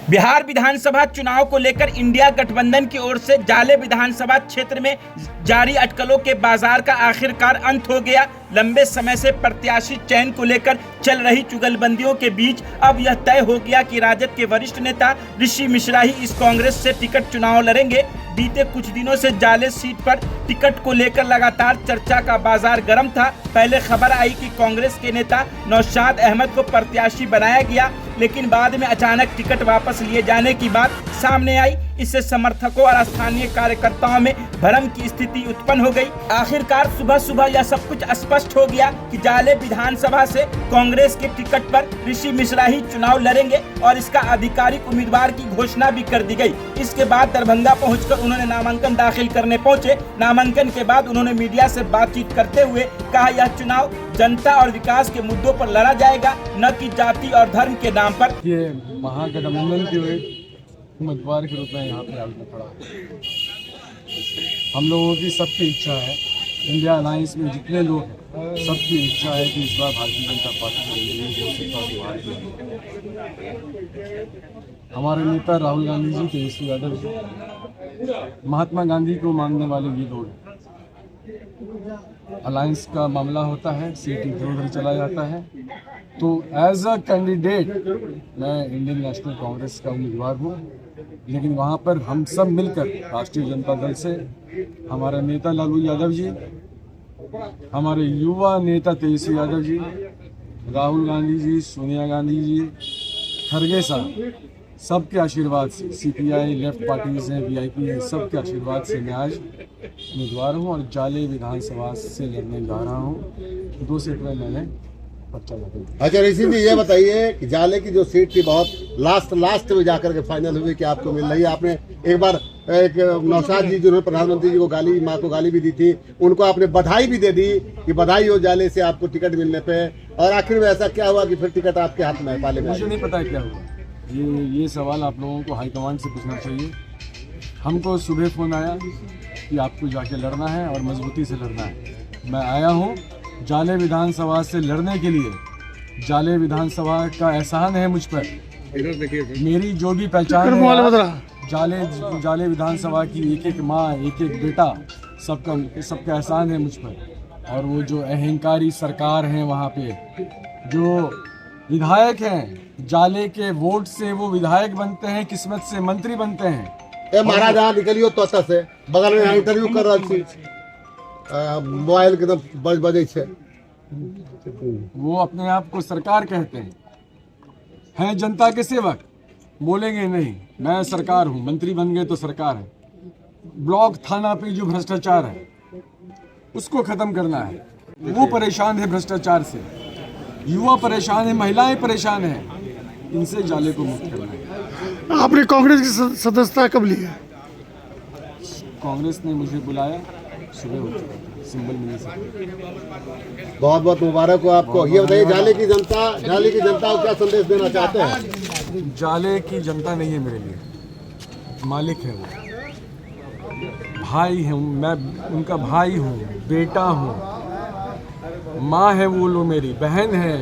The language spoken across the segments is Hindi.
बिहार विधानसभा चुनाव को लेकर इंडिया गठबंधन की ओर से जाले विधानसभा क्षेत्र में जारी अटकलों के बाजार का आखिरकार अंत हो गया। लंबे समय से प्रत्याशी चयन को लेकर चल रही चुगलबंदियों के बीच अब यह तय हो गया कि राजद के वरिष्ठ नेता ऋषि मिश्रा ही इस कांग्रेस से टिकट चुनाव लड़ेंगे। बीते कुछ दिनों से जाले सीट पर टिकट को लेकर लगातार चर्चा का बाजार गर्म था। पहले खबर आई कि कांग्रेस के नेता नौशाद अहमद को प्रत्याशी बनाया गया, लेकिन बाद में अचानक टिकट वापस लिए जाने की बात सामने आई। इससे समर्थकों और स्थानीय कार्यकर्ताओं में भ्रम की स्थिति उत्पन्न हो गई। आखिरकार सुबह सुबह यह सब कुछ स्पष्ट हो गया कि जाले विधानसभा से कांग्रेस के टिकट पर ऋषि मिश्रा ही चुनाव लड़ेंगे और इसका आधिकारिक उम्मीदवार की घोषणा भी कर दी गई। इसके बाद दरभंगा पहुंचकर उन्होंने नामांकन दाखिल करने पहुंचे। नामांकन के बाद उन्होंने मीडिया से बातचीत करते हुए कहा, यह चुनाव जनता और विकास के मुद्दों पर लड़ा जाएगा, न कि जाति और धर्म के नाम पर। ये महागठबंधन के उम्मीदवार के रूप में यहाँ पे आगे खड़ा। हम लोगों की सबकी इच्छा है, इंडिया अलायंस में जितने लोग हैं सबकी इच्छा है कि इस बार भारतीय जनता पार्टी को हमारे नेता राहुल गांधी जी, तेजस्वी यादव जी, महात्मा गांधी को मानने वाले ये लोग अलायंस का मामला होता है, सीट इधर उधर चला जाता है। तो एज अ कैंडिडेट मैं इंडियन नेशनल कांग्रेस का उम्मीदवार हूँ, लेकिन वहाँ पर हम सब मिलकर राष्ट्रीय जनता दल से हमारे नेता लालू यादव जी, हमारे युवा नेता तेजस्वी यादव जी, राहुल गांधी जी, सोनिया गांधी जी, खरगे साहब, सबके आशीर्वाद से, सीपीआई लेफ्ट पार्टीज हैं, वीआईपी हैं, सबके आशीर्वाद से मैं आज उम्मीदवार हूँ और जाले विधानसभा से लड़ने जा रहा हूँ। 2 सीट में मैंने पर्चा लगा। अच्छा ऋषि जी, ये बताइए कि जाले की जो सीट थी बहुत लास्ट में जाकर के फाइनल हुई कि आपको मिल रही है। आपने एक बार एक नौशाद जी जिन्होंने प्रधानमंत्री जी को गाली, माँ को गाली भी दी थी, उनको आपने बधाई भी दे दी कि बधाई हो जाले से आपको टिकट मिलने पे, और आखिर में ऐसा क्या हुआ कि फिर टिकट आपके हाथ में है? पाले में मुझे नहीं पता क्या हुआ। ये सवाल आप लोगों को हाईकमांड से पूछना चाहिए। हमको सुबह फ़ोन आया कि आपको जाके लड़ना है और मजबूती से लड़ना है। मैं आया हूँ जाले विधानसभा से लड़ने के लिए। जाले विधानसभा का एहसान है मुझ पर, मेरी जो भी पहचान है, जाले विधानसभा की एक एक माँ, एक एक बेटा, सबका एहसान है मुझ पर। और वो जो अहंकारी सरकार है वहाँ पे, जो विधायक हैं, जाले के वोट से वो विधायक बनते हैं, किस्मत से मंत्री बनते हैं। महाराज यहाँ निकलियो तो से बगल में इंटरव्यू कर रहा थी, मोबाइल के बजे छे। वो अपने आप को सरकार कहते हैं जनता के सेवक। बोलेंगे नहीं मैं सरकार हूँ, मंत्री बन गए तो सरकार है। ब्लॉक थाना पे जो भ्रष्टाचार है उसको खत्म करना है। वो परेशान है भ्रष्टाचार से, युवा परेशान है, महिलाएं परेशान हैं, इनसे जाले को मुक्त करना है। आपने कांग्रेस की सदस्यता कब ली है? कांग्रेस ने मुझे बुलाया, सुबह हो चुका था, सिंबल मिलने से। बहुत बहुत मुबारक हो आपको। ये बताइए, जाले की जनता को क्या संदेश देना चाहते हैं? जाले की जनता नहीं है मेरे लिए, मालिक है वो, भाई है, मैं उनका भाई हूँ, बेटा हूँ, माँ है वो लोग, मेरी बहन है,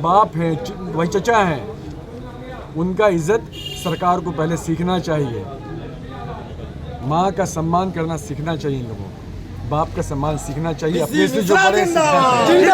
बाप है, भाई चचा है। उनका इज्जत सरकार को पहले सीखना चाहिए। माँ का सम्मान करना सीखना चाहिए इन लोगों को, बाप का सम्मान सीखना चाहिए, अपने से जो बड़े सीखना चाहिए।